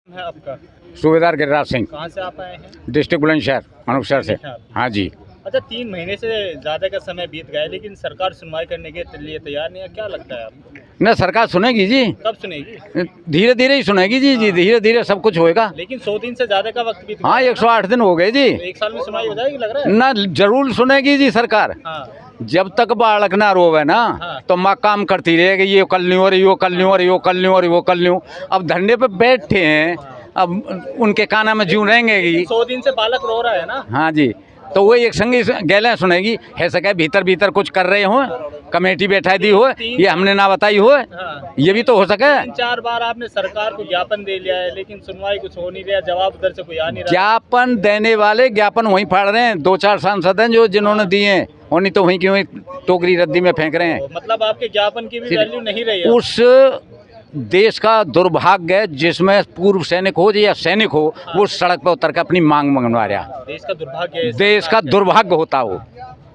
है आपका? सूबेदार गिरिराज सिंह, कहाँ से आप आए हैं? डिस्ट्रिक्ट बुलंदशहर अनूपसर से। हाँ जी। अच्छा, 3 महीने से ज़्यादा का समय बीत गया है, लेकिन सरकार सुनवाई करने के लिए तैयार नहीं है। क्या लगता है आपको? न सरकार सुनेगी जी, कब सुनेगी? धीरे धीरे ही सुनेगी जी धीरे धीरे सब कुछ होएगा। लेकिन 100 दिन से ज़्यादा का वक्त बीत गया। हाँ, 108 दिन हो गए जी। तो 1 साल में सुनवाई हो जाएगी लग रहा है? ना जरूर सुनेगी जी सरकार। हाँ। जब तक बालक ना रोवे ना हाँ। तो माँ काम करती रहेगी, ये कल नहीं हो रही, वो कल नहीं हो रही, वो कल नहीं हो रही, वो कल नहीं हो। अब धरने पे बैठे हैं, अब उनके काना में जूं रहेंगे कि 100 दिन से बालक रो रहा है ना। हाँ जी, तो वो एक संगी गैलें सुनेगी। है सके भीतर भीतर कुछ कर रहे हो, कमेटी बैठा दी हो, ये हमने ना बताई हो। हाँ। ये भी तो हो सके। 3-4 बार आपने सरकार को ज्ञापन दे लिया है, लेकिन सुनवाई कुछ हो नहीं रहा, जवाब उधर से कोई आ नहीं रहा। ज्ञापन देने वाले ज्ञापन वहीं फाड़ रहे हैं। 2-4 सांसद हैं जो जिन्होंने दिए हैं, और नहीं तो वहीं की वहीं टोकरी रद्दी में फेंक रहे हैं। मतलब आपके ज्ञापन की भी वैल्यू नहीं रही है। उस देश का दुर्भाग्य है जिसमें पूर्व सैनिक हो या सैनिक हो, वो सड़क पर उतर के अपनी मांग मंगवा रहा। देश का दुर्भाग्य है। देश का दुर्भाग्य होता हो।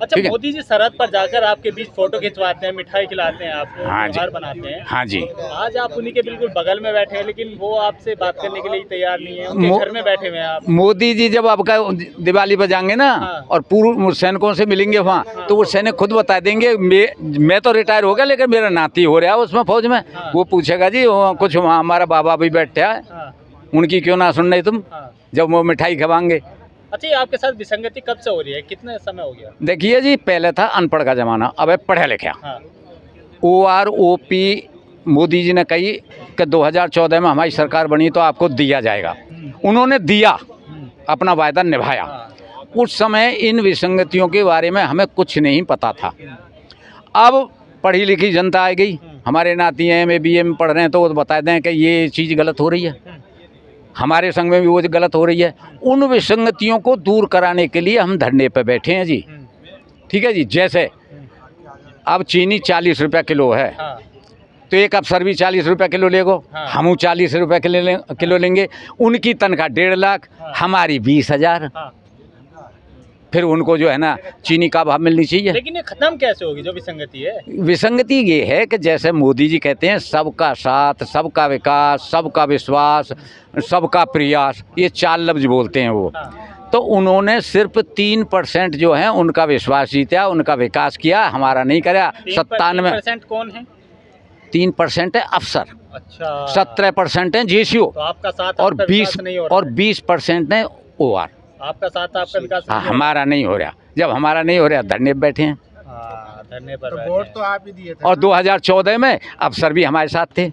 अच्छा, मोदी जी सरहद पर जाकर आपके बीच फोटो खिंचवाते हैं, मिठाई खिलाते हैं, आपको हाँ त्योहार बनाते हैं। हाँ जी। आज आप उन्हीं के बिल्कुल बगल में बैठे हैं, लेकिन वो आपसे बात करने के लिए तैयार नहीं है। उनके घर में बैठे हुए हैं आप। मोदी जी जब आपका दिवाली पर जाएंगे ना, हाँ। और पूर्व सैनिकों से मिलेंगे वहाँ, तो वो सैनिक खुद बता देंगे। मैं तो रिटायर हो गया, लेकिन मेरा नाती हो रहा है उसमें फौज में। हाँ। वो पूछेगा जी कुछ वहाँ हमारा बाबा भी बैठे है, हाँ। उनकी क्यों ना सुन रही तुम, हाँ। जब वो मिठाई खवाएंगे। अच्छा, ये आपके साथ विसंगति कब से हो रही है? कितने समय हो गया? देखिए जी, पहले था अनपढ़ का ज़माना, अब है पढ़े लिखे। हाँ। OROP मोदी जी ने कही कि 2014 में हमारी सरकार बनी तो आपको दिया जाएगा। उन्होंने दिया, अपना वायदा निभाया। हाँ। उस समय इन विसंगतियों के बारे में हमें कुछ नहीं पता था। अब पढ़ी लिखी जनता आ गई, हमारे नाती हैं में BA में पढ़ रहे हैं, तो वो बता दें कि ये चीज़ गलत हो रही है, हमारे संग में भी वो गलत हो रही है। उन विसंगतियों को दूर कराने के लिए हम धरने पर बैठे हैं जी। ठीक है जी। जैसे अब चीनी 40 रुपये किलो है, हाँ। तो एक अफसर भी 40 रुपये किलो लेगो, हाँ। हम 40 रुपये किलो लेंगे। उनकी तनख्वाह 1.5 लाख, हमारी 20,000। हाँ। फिर उनको जो है ना चीनी का भाव मिलनी चाहिए। लेकिन ये खत्म कैसे होगी जो विसंगति है? विसंगति ये है कि जैसे मोदी जी कहते हैं सबका साथ, सबका विकास, सबका विश्वास, सबका प्रयास, ये 4 लफ्ज बोलते हैं वो। हाँ। तो उन्होंने सिर्फ 3% जो है उनका विश्वास जीता, उनका विकास किया, हमारा नहीं करा। 97% कौन है? 3% है अफसर। अच्छा। 17% है JCO, तो आपका साथ और आपका 20 विकास नहीं हो रहा है। 20% है OR। आपका साथ आपका विकास हाँ, नहीं हो हमारा नहीं हो रहा। जब हमारा नहीं हो रहा, धरने पे बैठे हैं। रहा। हाँ, धरने पर बैठे वोट हैं। तो आप ही दिए थे। और 2014 में अफसर भी हमारे साथ थे,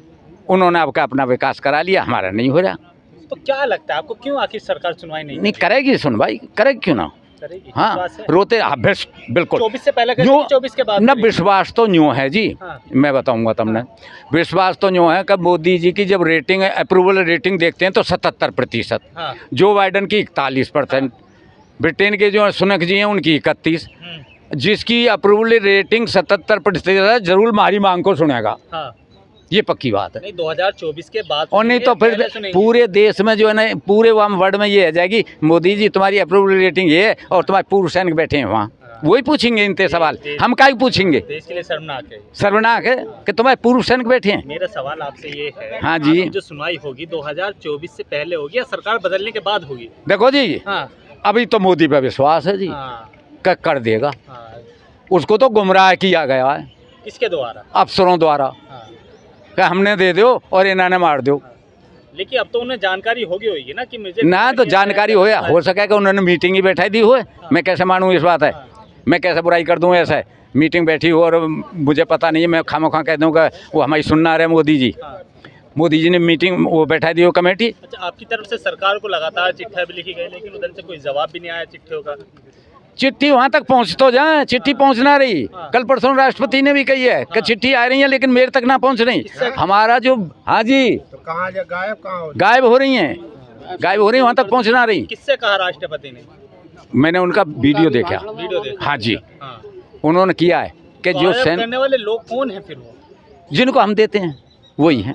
उन्होंने आपका अपना विकास करा लिया, हमारा नहीं हो रहा। तो क्या लगता है आपको, क्यों आखिर सरकार सुनवाई नहीं करेगी सुनवाई, करेगी क्यों ना। करेगी? हाँ, विश्वास है? रोते बिल्कुल। 24 से पहले न्यू 24 के बाद न करेगी? विश्वास तो न्यू है जी। हाँ। मैं बताऊंगा तुमने। विश्वास तो न्यू है कि मोदी जी की जब रेटिंग अप्रूवल रेटिंग देखते हैं तो 77%, हाँ। जो बाइडन की 41%, ब्रिटेन के जो सुनक जी हैं उनकी 31, जिसकी अप्रूवल रेटिंग 77% है, जरूर हमारी मांग को सुनेगा। हाँ। ये पक्की बात है। नहीं, 2024 के बाद और नहीं तो पहले फिर सुनेंगे। पूरे देश में जो है ना, पूरे वर्ल्ड में ये आ जाएगी, मोदी जी तुम्हारी अप्रूवल रेटिंग ये है, और तुम्हारे पूर्व सैनिक बैठे हैं वहाँ, वही पूछेंगे इनसे सवाल। हम क्या पूछेंगे? देश के लिए शर्मनाक है। सर्वनाक है कि तुम्हारे पूर्व सैनिक बैठे हैं। मेरा सवाल आपसे ये है, हाँ जी। आपकी जो सुनवाई होगी 2024 से पहले होगी या सरकार बदलने के बाद होगी? देखो जी, हाँ। अभी तो मोदी पे विश्वास है जी, हाँ। कर देगा। हाँ। उसको तो गुमराह किया गया है किसके द्वारा? अफसरों द्वारा, हाँ। कि हमने दे दो और इन्होंने मार दो। लेकिन अब तो उन्हें जानकारी होगी ना कि मुझे ना तो जानकारी हो सके कि उन्होंने मीटिंग ही बैठाई दी हो। मैं कैसे मानूँ इस बात है, मैं कैसे बुराई कर दूँ? ऐसा है, मीटिंग बैठी हो और मुझे पता नहीं है, मैं खामोखा कह दूँगा वो हमारी सुनना रहे मोदी जी। हाँ। मोदी जी ने मीटिंग वो बैठा दी हो कमेटी। अच्छा, आपकी तरफ से सरकार को लगातार चिट्ठियां भी लिखी गई, लेकिन उधर से कोई जवाब भी नहीं आया चिट्ठियों का। चिट्ठी वहाँ तक पहुँच तो जाए, चिट्ठी पहुँचना रही। कल परसों राष्ट्रपति ने भी कही है कि चिट्ठी आ रही है लेकिन मेरे तक ना पहुँच रही। हमारा जो, हाँ जी, तो कहाँ गायब कहाँ हो? गायब हो रही हैं, गायब हो रही, वहाँ तक पहुँचना रही। किससे कहा राष्ट्रपति ने? मैंने उनका वीडियो देखा। वीडियो देखा? हाँ जी, हाँ। उन्होंने किया है कि जो गायब करने वाले लोग कौन है फिर? वो जिनको हम देते हैं वही हैं।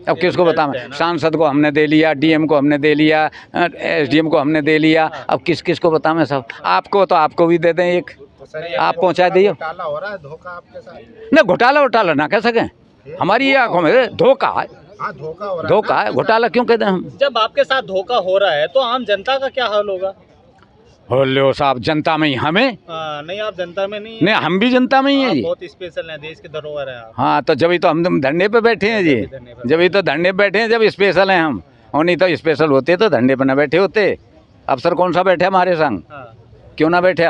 अब किसको बताएं? सांसद को हमने दे लिया, DM को हमने दे लिया, SDM को हमने दे लिया, अब किस को बताएं सब? आपको तो आपको भी दे दें एक, आप पहुंचा दिए। घोटाला हो रहा है, धोखा आपके साथ। न घोटाला ना कह सकें, हमारी ये आंखों में धोखा है। हाँ, धोखा हो रहा है धोखा है, घोटाला क्यों कहते हैं हम? जब आपके साथ धोखा हो रहा है तो आम जनता का क्या हाल होगा? हो लो साहब, जनता में ही हमें नहीं, आप जनता में नहीं नहीं, हम भी जनता में ही हैं आप जी। बहुत स्पेशल हैं, देश के धरोहर हैं आप। हाँ, तो जब तो हम धरने पे बैठे हैं जी, जब तो धरने पे बैठे हैं, जब स्पेशल हैं हम। और नहीं तो स्पेशल होते तो धरने पे ना बैठे होते। अफसर कौन सा बैठे हमारे संग? क्यों ना बैठे?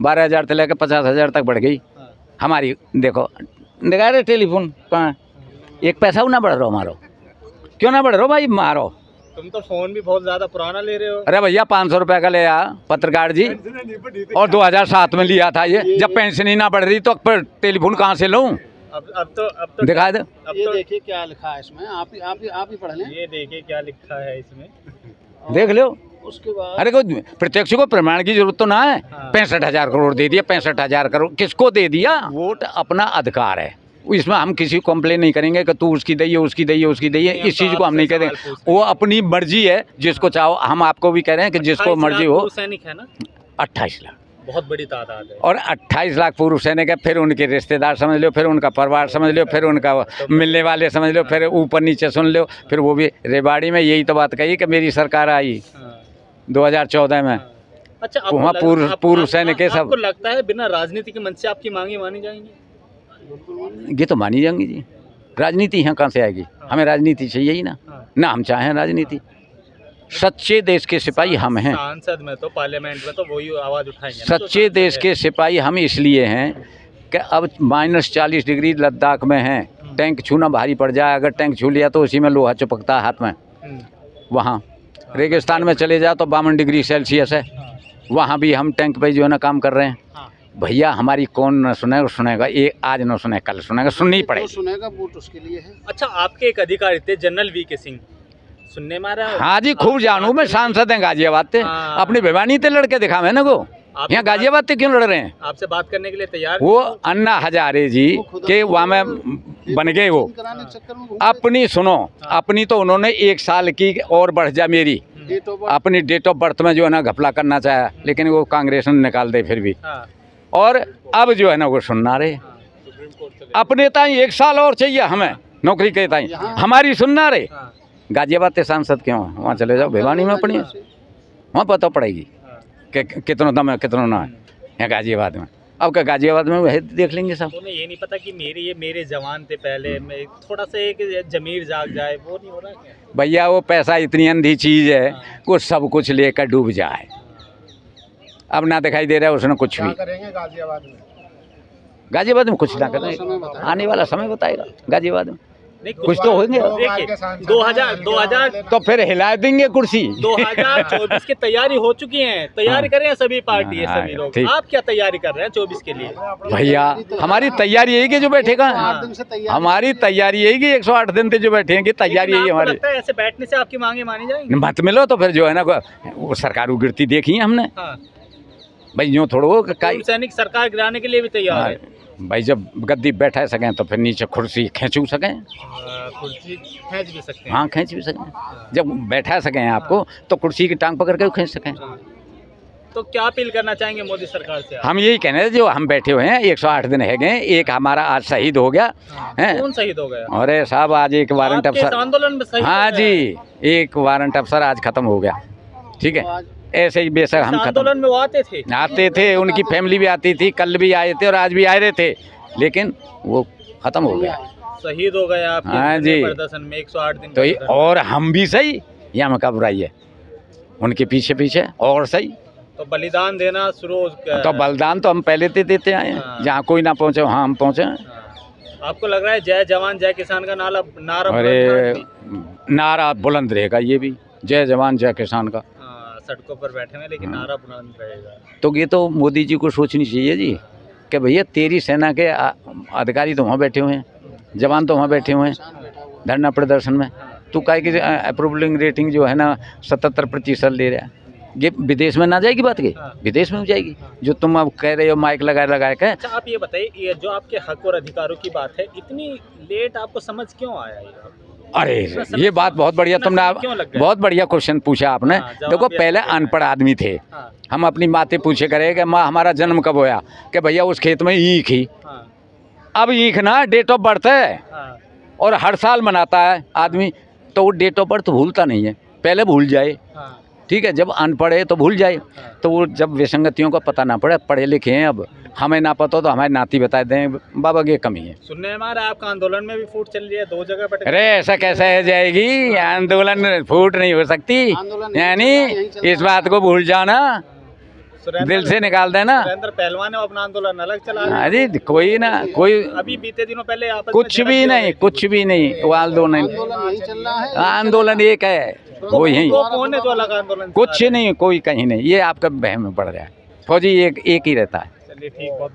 12,000 से लेकर 50,000 तक बढ़ गई हमारी। देखो दिखा रहे टेलीफोन कहाँ, एक पैसा ना बढ़ रहा हमारो। क्यों ना बढ़ रहा भाई मारो? तुम तो फोन भी बहुत ज्यादा पुराना ले रहे हो। अरे भैया 500 रुपये का ले आ पत्रकार जी, और 2007 में लिया था ये। जब पेंशन ही ना बढ़ रही तो फिर टेलीफोन कहाँ से लूँ? अब तो दिखा दे। ये देखिए क्या लिखा है इसमें, आप ही पढ़ लें। ये देखिए क्या लिखा है इसमें, देख लो। उसके बाद अरे कोई प्रत्यक्ष को प्रमाण की जरूरत तो ना है। 65,000 करोड़ दे दिया, 65,000 करोड़ किसको दे दिया? वोट अपना अधिकार है, इसमें हम किसी को कंप्लेन नहीं करेंगे कि तू उसकी दैये उसकी दैये उसकी दैये, इस चीज़ को हम नहीं करेंगे। वो अपनी मर्जी है, जिसको चाहो। हम आपको भी कह रहे हैं कि जिसको मर्जी हो। सैनिक है ना, 28 लाख, बहुत बड़ी तादाद है। और 28 लाख पूर्व सैनिक है, फिर उनके रिश्तेदार समझ लो, फिर उनका परिवार समझ लो, फिर उनका मिलने वाले समझ लो, फिर ऊपर नीचे सुन लो, फिर वो भी रेवाड़ी में यही तो बात कही कि मेरी सरकार आई 2014 में। अच्छा, वहाँ पूर्व सैनिक है सब। आपको लगता है बिना राजनीति के मंच से आपकी मांगे मानी जाएंगी? ये तो मानी जाएंगी जी। राजनीति यहाँ कहाँ से आएगी? हमें राजनीति चाहिए ही ना, ना हम चाहें राजनीति। सच्चे देश के सिपाही हम हैं। सांसद में तो, पार्लियामेंट में तो वही आवाज उठाएंगे ना, सच्चे देश के सिपाही हम इसलिए हैं कि अब -40 डिग्री लद्दाख में हैं, टैंक छूना भारी पड़ जाए। अगर टैंक छू लिया तो उसी में लोहा चिपकता है हाथ में। वहाँ रेगिस्तान में चले जाओ तो 52 डिग्री सेल्सियस है, वहाँ भी हम टैंक पे जो है ना काम कर रहे हैं। भैया हमारी कौन न सुनेगा? सुनेगा ये आज न सुने कल सुनेगा, सुननी पड़ेगी। सुनेगा, वोट उसके लिए है। अच्छा, आपके एक अधिकारी थे जनरल वीके सिंह, सुनने में आ रहा है? हाँ जी, खूब जानू मैं। सांसद हैं गाजियाबाद से, अपनी भिवानी से लड़के दिखावे ना को। यहाँ गाजियाबाद से क्यों लड़ रहे हैं? आपसे बात करने के लिए तैयार? वो अन्ना हजारे जी के वहाँ में बन गए। वो अपनी सुनो, अपनी तो उन्होंने 1 साल की और बढ़ जा मेरी अपनी डेट ऑफ बर्थ में जो है ना घपला करना चाहा, लेकिन वो कांग्रेस ने निकाल दे फिर भी। और अब जो है ना वो सुनना रहे अपने ताई 1 साल और चाहिए हमें नौकरी के ताई, हमारी सुनना रहे। गाजियाबाद के सांसद क्यों? वहाँ चले जाओ भिवानी में अपनी, वहाँ पता पड़ेगी कि कितना दम है कितना ना है यहाँ गाजियाबाद में। अब क्या गाजियाबाद में वही देख लेंगे सब। उन्हें ये नहीं पता कि मेरे जवान थे पहले, मैं थोड़ा सा एक जमीर जाग जाए, वो नहीं हो रहा क्या? भैया वो पैसा इतनी अंधी चीज़ है कुछ सब कुछ लेकर डूब जाए। अब ना दिखाई दे रहा है उसने कुछ भी। करेंगे गाजियाबाद में? गाजियाबाद में कुछ ना करेंगे, आने वाला समय बताएगा। गाजियाबाद में नहीं, कुछ तो होंगे। देखिए 2000 तो फिर हिला देंगे कुर्सी। 2024 की तैयारी हो चुकी है, तैयारी कर रहे हैं सभी पार्टी है, सभी लोग। आप क्या तैयारी कर रहे हैं 24 के लिए? भैया हमारी तैयारी यही कि जो बैठेगा, हमारी तैयारी यही कि 108 दिन से जो बैठेंगे तैयारी यही हमारी। लगता है ऐसे बैठने से आपकी मांगे मानी जाएंगी? मत मिलो तो फिर जो है ना वो सरकार उगिरती देखी है हमने। भाई यूँ थोड़ा सैनिक सरकार गिराने के लिए भी तैयार है भाई। जब गद्दी बैठा सकें तो फिर नीचे कुर्सी खींचू सकें, कुर्सी खींच भी सकते हैं। हाँ खींच भी सकें। जब बैठा सकें आपको तो कुर्सी की टांग पकड़ के खींच सकें। तो क्या अपील करना चाहेंगे मोदी सरकार से? हम यही कहने हैं, जो हम बैठे हुए हैं 108 दिन है गए, एक हमारा आज शहीद हो गया है। कौन शहीद हो गया? अरे साहब आज एक वारंट अफसर आंदोलन में शहीद। हाँ जी, एक वारंट अफसर आज खत्म हो गया। ठीक है, ऐसे ही बेशक हम आंदोलन में वो आते थे, उनकी फैमिली भी आती थी, कल भी आए थे और आज भी आ रहे थे, लेकिन वो खत्म हो गया, शहीद हो गया आपके हाँ जी प्रदर्शन में 108 दिन। तो और हम भी सही, यहाँ में क्या बुराई है? उनके पीछे पीछे और सही। तो बलिदान देना शुरू, तो बलिदान तो हम पहले से देते आए हैं, जहाँ कोई ना पहुँचे वहाँ हम पहुँचे। आपको लग रहा है जय जवान जय किसान का नारा? अरे नारा बुलंद रहेगा, ये भी जय जवान जय किसान का। सड़कों पर बैठे हैं लेकिन नारा बुलंद रहेगा। तो ये तो मोदी जी को सोचनी चाहिए जी कि भैया तेरी सेना के अधिकारी तो वहाँ बैठे हुए हैं, जवान तो वहाँ बैठे हुए हैं धरना प्रदर्शन में। तो क्या कि अप्रूवलिंग रेटिंग जो है ना 77% ले रहा है, ये विदेश में ना जाएगी बात की? विदेश में जाएगी जो तुम अब कह रहे हो माइक लगा के। अच्छा आप ये बताइए, ये जो आपके हक और अधिकारों की बात है, इतनी लेट आपको समझ क्यों आया ये? अरे ये बात बहुत बढ़िया, तुमने बहुत बढ़िया क्वेश्चन पूछा आपने। देखो पहले अनपढ़ आदमी थे, हम अपनी माते पूछे करे कि माँ हमारा जन्म कब होया, कि भैया उस खेत में ईख ही। अब ईख ना डेट ऑफ बर्थ है, और हर साल मनाता है आदमी, तो वो डेट ऑफ बर्थ भूलता नहीं है, पहले भूल जाए, हाँ, ठीक है, जब अनपढ़ है तो भूल जाए, तो वो जब विसंगतियों का पता ना पड़े, पढ़े लिखे हैं, अब हमें ना पता हो तो हमारे नाती बता दें बाबा ये कमी है। सुनने में आ रहा है आपका आंदोलन में भी फूट चल रही है, 2 जगह पर। अरे ऐसा कैसा है जाएगी, आंदोलन फूट नहीं हो सकती, आंदोलन यानी यहीं चल रहा इस बात को भूल जाना, दिल से निकाल देना। सुरेंद्र पहलवान ने अपना आंदोलन अलग चला रहे हैं। अरे कोई ना कोई, अभी बीते दिनों पहले आपस में कुछ झड़प भी हो नहीं, गई थी। कुछ भी नहीं, वो आंदोलन आंदोलन यहीं चल रहा है। आंदोलन एक है, वो यही, वो कौन है जो अलग आंदोलन कुछ नहीं, कोई कहीं नहीं, ये आपका बहम में पड़ रहा है, फौजी एक ही रहता है। चलिए ठीक, बहुत